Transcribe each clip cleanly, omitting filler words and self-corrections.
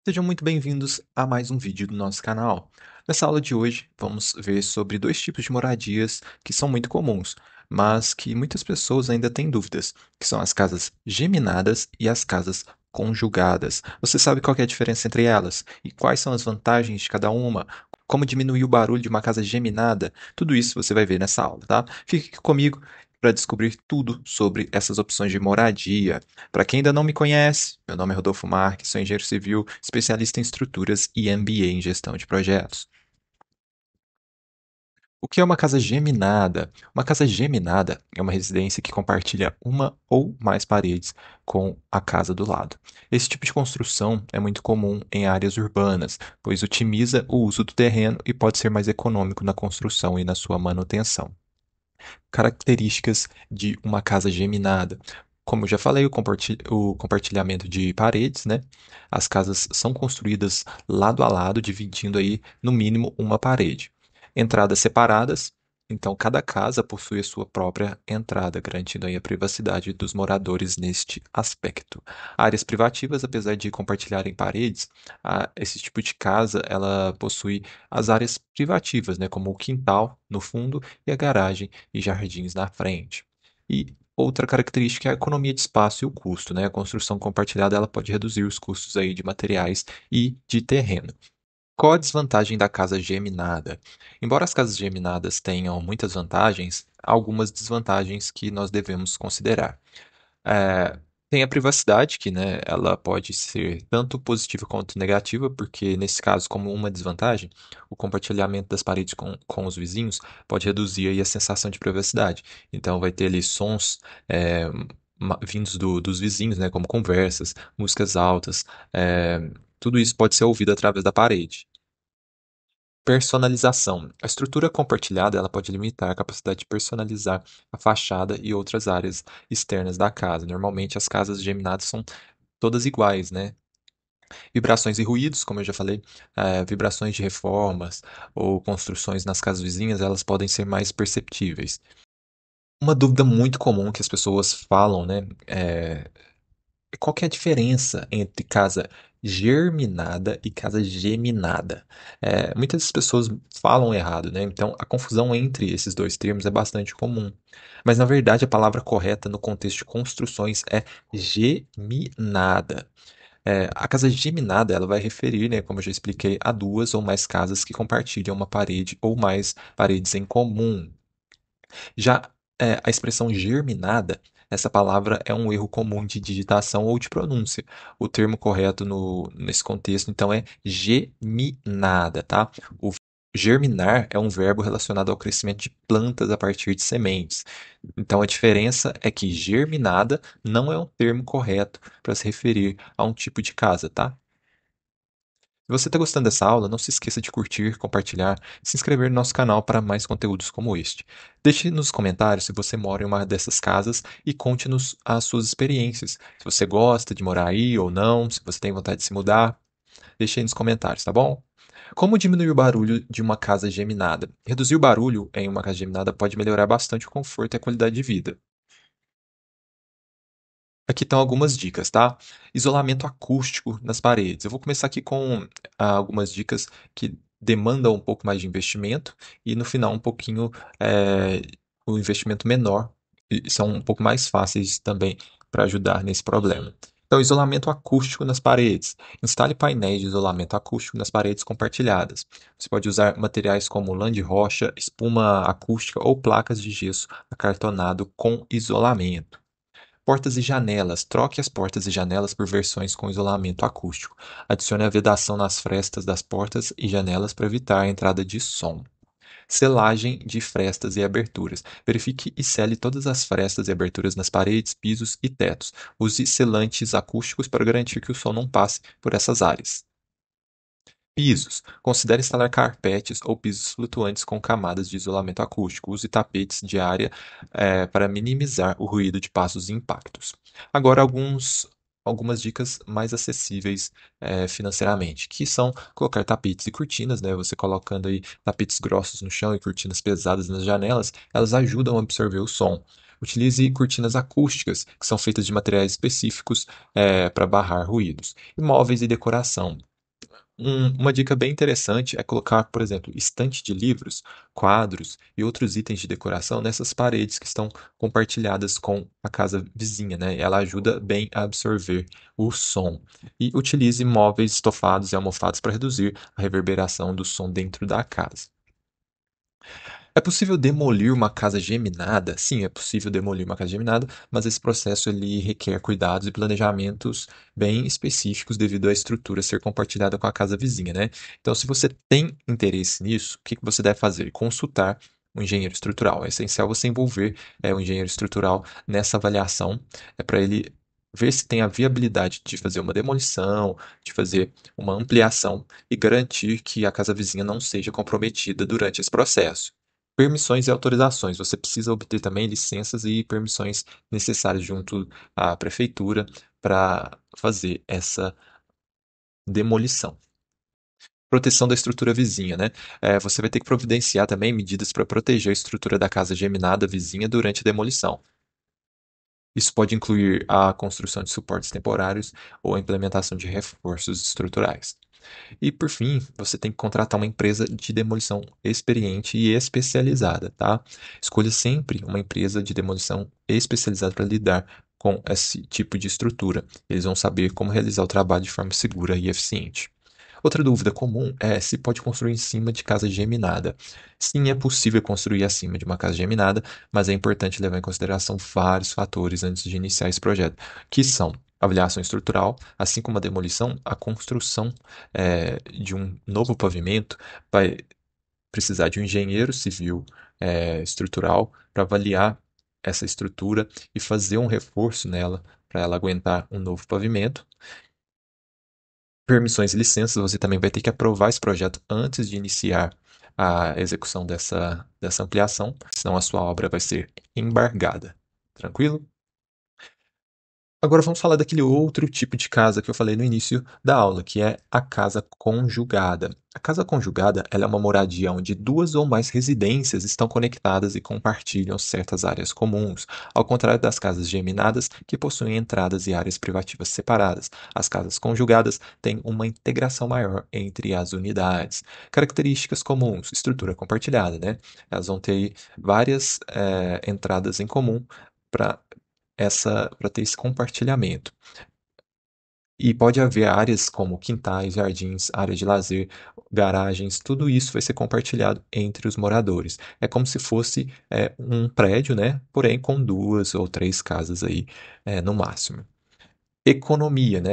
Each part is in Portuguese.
Sejam muito bem-vindos a mais um vídeo do nosso canal. Nessa aula de hoje, vamos ver sobre dois tipos de moradias que são muito comuns, mas que muitas pessoas ainda têm dúvidas, que são as casas geminadas e as casas conjugadas. Você sabe qual que é a diferença entre elas? E quais são as vantagens de cada uma? Como diminuir o barulho de uma casa geminada? Tudo isso você vai ver nessa aula, tá? Fique aqui comigo para descobrir tudo sobre essas opções de moradia. Para quem ainda não me conhece, meu nome é Rodolfo Marques, sou engenheiro civil, especialista em estruturas e MBA em gestão de projetos. O que é uma casa geminada? Uma casa geminada é uma residência que compartilha uma ou mais paredes com a casa do lado. Esse tipo de construção é muito comum em áreas urbanas, pois otimiza o uso do terreno e pode ser mais econômico na construção e na sua manutenção. Características de uma casa geminada. Como eu já falei, o compartilhamento de paredes, né? As casas são construídas lado a lado, dividindo aí no mínimo uma parede. Entradas separadas, então cada casa possui a sua própria entrada, garantindo aí a privacidade dos moradores neste aspecto. Áreas privativas, apesar de compartilharem paredes, esse tipo de casa ela possui as áreas privativas, né, como o quintal no fundo e a garagem e jardins na frente. E outra característica é a economia de espaço e o custo, né? A construção compartilhada ela pode reduzir os custos aí de materiais e de terreno. Qual a desvantagem da casa geminada? Embora as casas geminadas tenham muitas vantagens, há algumas desvantagens que nós devemos considerar. É, tem a privacidade, que, né, ela pode ser tanto positiva quanto negativa, porque nesse caso, como uma desvantagem, o compartilhamento das paredes com os vizinhos pode reduzir aí a sensação de privacidade. Então, vai ter ali sons vindos dos vizinhos, né, como conversas, músicas altas, é, tudo isso pode ser ouvido através da parede. Personalização. A estrutura compartilhada ela pode limitar a capacidade de personalizar a fachada e outras áreas externas da casa. Normalmente as casas geminadas são todas iguais, né? Vibrações e ruídos, como eu já falei, vibrações de reformas ou construções nas casas vizinhas, elas podem ser mais perceptíveis. Uma dúvida muito comum que as pessoas falam, né, qual que é a diferença entre casa germinada e casa geminada? Muitas pessoas falam errado, né? Então, a confusão entre esses dois termos é bastante comum. Mas, na verdade, a palavra correta no contexto de construções é geminada. A casa geminada, ela vai referir, né, como eu já expliquei, a duas ou mais casas que compartilham uma parede ou mais paredes em comum. Já a expressão germinada, essa palavra é um erro comum de digitação ou de pronúncia. O termo correto nesse contexto, então, é geminada, tá? O germinar é um verbo relacionado ao crescimento de plantas a partir de sementes. Então, a diferença é que germinada não é um termo correto para se referir a um tipo de casa, tá? Se você está gostando dessa aula, não se esqueça de curtir, compartilhar e se inscrever no nosso canal para mais conteúdos como este. Deixe nos comentários se você mora em uma dessas casas e conte-nos as suas experiências. Se você gosta de morar aí ou não, se você tem vontade de se mudar, deixe aí nos comentários, tá bom? Como diminuir o barulho de uma casa geminada? Reduzir o barulho em uma casa geminada pode melhorar bastante o conforto e a qualidade de vida. Aqui estão algumas dicas, tá? Isolamento acústico nas paredes. Eu vou começar aqui com algumas dicas que demandam um pouco mais de investimento e no final um pouquinho o investimento menor e são um pouco mais fáceis também para ajudar nesse problema. Então, isolamento acústico nas paredes. Instale painéis de isolamento acústico nas paredes compartilhadas. Você pode usar materiais como lã de rocha, espuma acústica ou placas de gesso acartonado com isolamento. Portas e janelas. Troque as portas e janelas por versões com isolamento acústico. Adicione a vedação nas frestas das portas e janelas para evitar a entrada de som. Selagem de frestas e aberturas. Verifique e sele todas as frestas e aberturas nas paredes, pisos e tetos. Use selantes acústicos para garantir que o som não passe por essas áreas. Pisos. Considere instalar carpetes ou pisos flutuantes com camadas de isolamento acústico. Use tapetes de área para minimizar o ruído de passos e impactos. Agora, algumas dicas mais acessíveis financeiramente, que são colocar tapetes e cortinas, né? Você colocando aí tapetes grossos no chão e cortinas pesadas nas janelas, elas ajudam a absorver o som. Utilize cortinas acústicas, que são feitas de materiais específicos para barrar ruídos. Imóveis e decoração. Uma dica bem interessante é colocar, por exemplo, estante de livros, quadros e outros itens de decoração nessas paredes que estão compartilhadas com a casa vizinha, né? Ela ajuda bem a absorver o som. E utilize móveis estofados e almofados para reduzir a reverberação do som dentro da casa. É possível demolir uma casa geminada? Sim, é possível demolir uma casa geminada, mas esse processo ele requer cuidados e planejamentos bem específicos devido à estrutura ser compartilhada com a casa vizinha, né? Então, se você tem interesse nisso, o que que você deve fazer? Consultar um engenheiro estrutural. É essencial você envolver o engenheiro estrutural nessa avaliação, para ele ver se tem a viabilidade de fazer uma demolição, de fazer uma ampliação e garantir que a casa vizinha não seja comprometida durante esse processo. Permissões e autorizações. Você precisa obter também licenças e permissões necessárias junto à prefeitura para fazer essa demolição. Proteção da estrutura vizinha, né? Você vai ter que providenciar também medidas para proteger a estrutura da casa geminada vizinha durante a demolição. Isso pode incluir a construção de suportes temporários ou a implementação de reforços estruturais. E por fim, você tem que contratar uma empresa de demolição experiente e especializada, tá? Escolha sempre uma empresa de demolição especializada para lidar com esse tipo de estrutura. Eles vão saber como realizar o trabalho de forma segura e eficiente. Outra dúvida comum é se pode construir em cima de casa geminada. Sim, é possível construir acima de uma casa geminada, mas é importante levar em consideração vários fatores antes de iniciar esse projeto, que são avaliação estrutural, assim como a demolição, a construção de um novo pavimento vai precisar de um engenheiro civil estrutural para avaliar essa estrutura e fazer um reforço nela para ela aguentar um novo pavimento. Permissões e licenças, você também vai ter que aprovar esse projeto antes de iniciar a execução dessa ampliação, senão a sua obra vai ser embargada. Tranquilo? Agora vamos falar daquele outro tipo de casa que eu falei no início da aula, que é a casa conjugada. A casa conjugada, ela é uma moradia onde duas ou mais residências estão conectadas e compartilham certas áreas comuns, ao contrário das casas geminadas, que possuem entradas e áreas privativas separadas. As casas conjugadas têm uma integração maior entre as unidades. Características comuns, estrutura compartilhada, né? Elas vão ter várias entradas em comum para para ter esse compartilhamento. E pode haver áreas como quintais, jardins, área de lazer, garagens, tudo isso vai ser compartilhado entre os moradores. É como se fosse um prédio, né? Porém com duas ou três casas aí no máximo. Economia, né?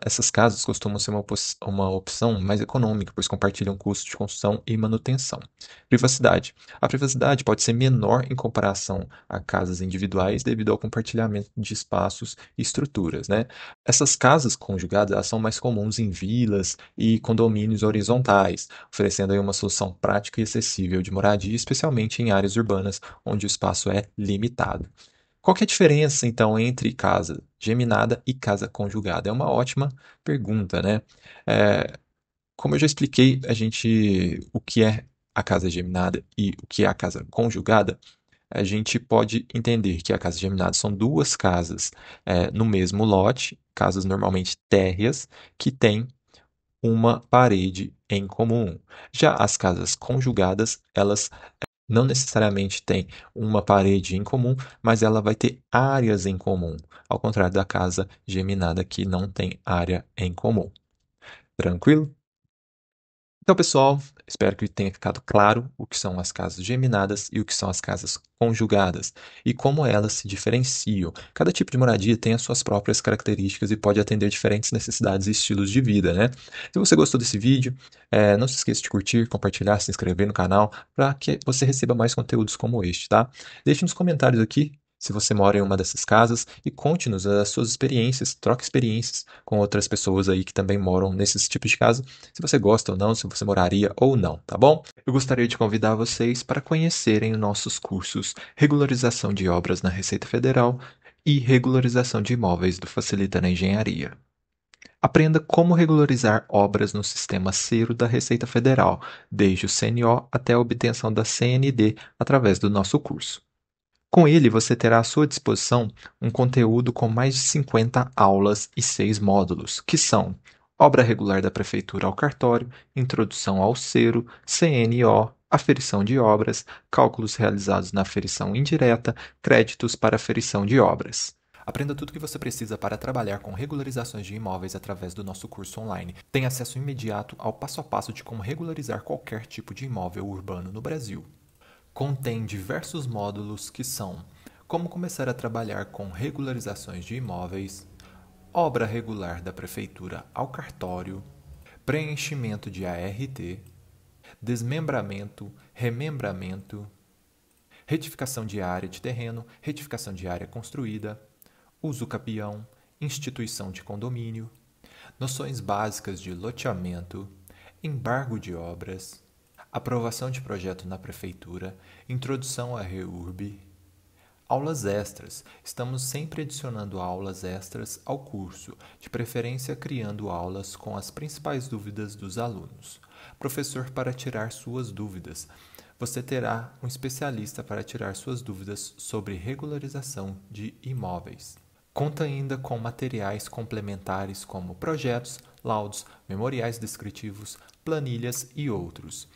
Essas casas costumam ser uma opção mais econômica, pois compartilham custos de construção e manutenção. Privacidade. A privacidade pode ser menor em comparação a casas individuais devido ao compartilhamento de espaços e estruturas, né? Essas casas conjugadas elas são mais comuns em vilas e condomínios horizontais, oferecendo aí uma solução prática e acessível de moradia, especialmente em áreas urbanas onde o espaço é limitado. Qual que é a diferença, então, entre casa geminada e casa conjugada? É uma ótima pergunta, né? É, como eu já expliquei, o que é a casa geminada e o que é a casa conjugada, a gente pode entender que a casa geminada são duas casas no mesmo lote, casas normalmente térreas, que têm uma parede em comum. Já as casas conjugadas, elas não necessariamente têm uma parede em comum, mas ela vai ter áreas em comum, ao contrário da casa geminada que não tem área em comum. Tranquilo? Então, pessoal, espero que tenha ficado claro o que são as casas geminadas e o que são as casas conjugadas e como elas se diferenciam. Cada tipo de moradia tem as suas próprias características e pode atender diferentes necessidades e estilos de vida, né? Se você gostou desse vídeo, não se esqueça de curtir, compartilhar, se inscrever no canal para que você receba mais conteúdos como este, tá? Deixe nos comentários aqui se você mora em uma dessas casas e conte-nos as suas experiências, troque experiências com outras pessoas aí que também moram nesses tipos de casa se você gosta ou não, se você moraria ou não, tá bom? Eu gostaria de convidar vocês para conhecerem os nossos cursos Regularização de Obras na Receita Federal e Regularização de Imóveis do Facilita na Engenharia. Aprenda como regularizar obras no sistema Cero da Receita Federal, desde o CNO até a obtenção da CND através do nosso curso. Com ele, você terá à sua disposição um conteúdo com mais de 50 aulas e 6 módulos, que são obra regular da Prefeitura ao cartório, introdução ao cero, CNO, aferição de obras, cálculos realizados na aferição indireta, créditos para aferição de obras. Aprenda tudo o que você precisa para trabalhar com regularizações de imóveis através do nosso curso online. Tem acesso imediato ao passo a passo de como regularizar qualquer tipo de imóvel urbano no Brasil. Contém diversos módulos que são: como começar a trabalhar com regularizações de imóveis, obra regular da Prefeitura ao cartório, preenchimento de ART, desmembramento, remembramento, retificação de área de terreno, retificação de área construída, uso capião, instituição de condomínio, noções básicas de loteamento, embargo de obras, aprovação de projeto na Prefeitura, introdução à REURB, aulas extras. Estamos sempre adicionando aulas extras ao curso, de preferência criando aulas com as principais dúvidas dos alunos. Professor para tirar suas dúvidas. Você terá um especialista para tirar suas dúvidas sobre regularização de imóveis. Conta ainda com materiais complementares como projetos, laudos, memoriais descritivos, planilhas e outros.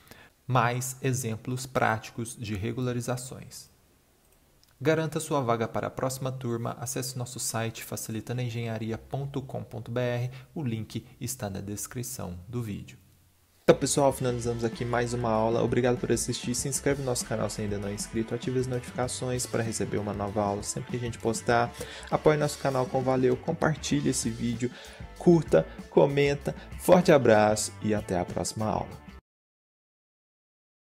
Mais exemplos práticos de regularizações. Garanta sua vaga para a próxima turma. Acesse nosso site facilitandoengenharia.com.br. O link está na descrição do vídeo. Então, pessoal, finalizamos aqui mais uma aula. Obrigado por assistir. Se inscreve no nosso canal se ainda não é inscrito. Ative as notificações para receber uma nova aula sempre que a gente postar. Apoie nosso canal com valeu. Compartilhe esse vídeo. Curta, comenta. Forte abraço e até a próxima aula.